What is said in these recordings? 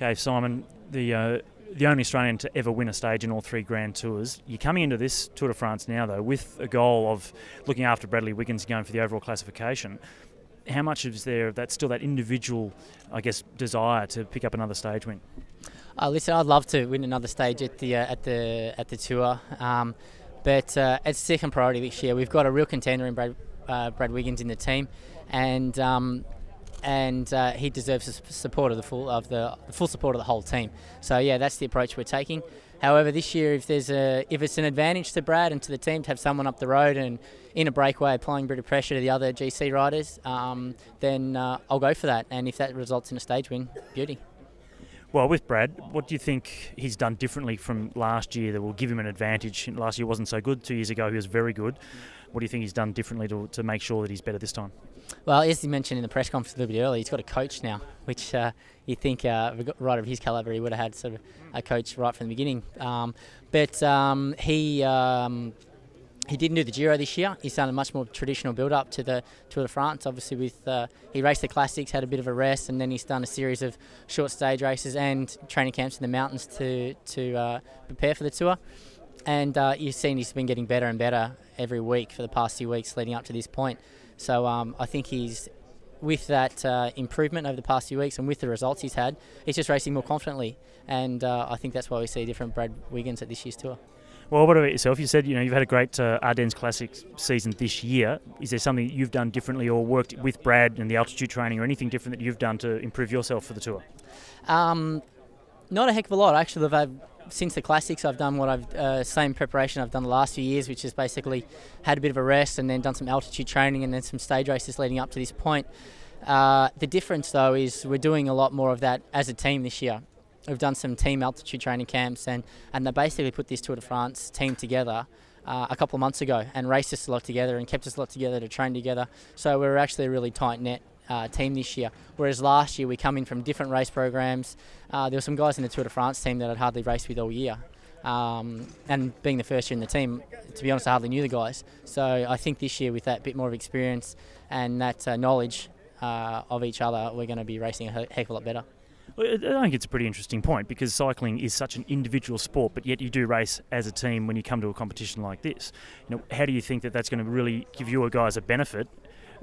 Okay, Simon, the only Australian to ever win a stage in all three Grand Tours. You're coming into this Tour de France now, though, with a goal of looking after Bradley Wiggins going for the overall classification. How much is there of that still that individual, I guess, desire to pick up another stage win? Listen, I'd love to win another stage at the tour, but it's second priority this year. We've got a real contender in Brad Wiggins in the team, and he deserves the support of the full support of the whole team. So yeah, that's the approach we're taking. However, this year, if it's an advantage to Brad and to the team to have someone up the road and in a breakaway applying a bit of pressure to the other GC riders, then I'll go for that. And if that results in a stage win, beauty. Well, with Brad, what do you think he's done differently from last year that will give him an advantage? Last year wasn't so good. 2 years ago, he was very good. What do you think he's done differently to make sure that he's better this time? Well, as he mentioned in the press conference a little bit earlier, he's got a coach now, which you think right of his calibre, he would have had sort of a coach right from the beginning. He didn't do the Giro this year. He's done a much more traditional build-up to the Tour de France. Obviously, he raced the Classics, had a bit of a rest, and then he's done a series of short stage races and training camps in the mountains to prepare for the Tour. And you've seen he's been getting better and better every week for the past few weeks leading up to this point. So I think he's, with that improvement over the past few weeks and with the results he's had, he's just racing more confidently. And I think that's why we see a different Brad Wiggins at this year's Tour. Well, what about yourself? You said you've had a great Ardennes Classic season this year. Is there something that you've done differently or worked with Brad and the altitude training or anything different that you've done to improve yourself for the Tour? Not a heck of a lot. Actually, since the Classics, I've done same preparation I've done the last few years, which is basically had a bit of a rest and then done some altitude training and then some stage races leading up to this point. The difference, though, is we're doing a lot more of that as a team this year. We've done some team altitude training camps and they basically put this Tour de France team together a couple of months ago and raced us a lot together and kept us a lot together to train together. So we're actually a really tight-knit team this year. Whereas last year we come in from different race programs. There were some guys in the Tour de France team that I'd hardly raced with all year. And being the first year in the team, to be honest, I hardly knew the guys. So I think this year with that bit more of experience and that knowledge of each other, we're going to be racing a heck of a lot better. Well, I think it's a pretty interesting point because cycling is such an individual sport, but yet you do race as a team when you come to a competition like this. How do you think that that's going to really give you guys a benefit?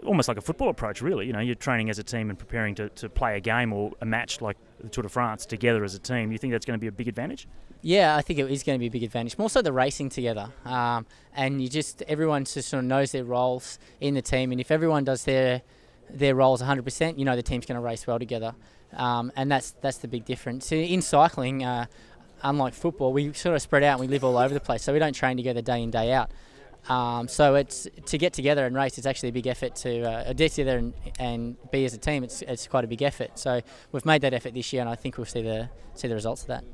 Almost like a football approach, really. You're training as a team and preparing to play a game or a match like the Tour de France together as a team. You think that's going to be a big advantage? Yeah, I think it is going to be a big advantage. More so the racing together, and everyone just sort of knows their roles in the team, and if everyone does their roles 100%, the team's going to race well together. And that's the big difference. In cycling, unlike football, we sort of spread out and we live all over the place, so we don't train together day in, day out. So it's to get together and race. It's actually a big effort to get together and be as a team. It's quite a big effort. So we've made that effort this year, and I think we'll see the results of that.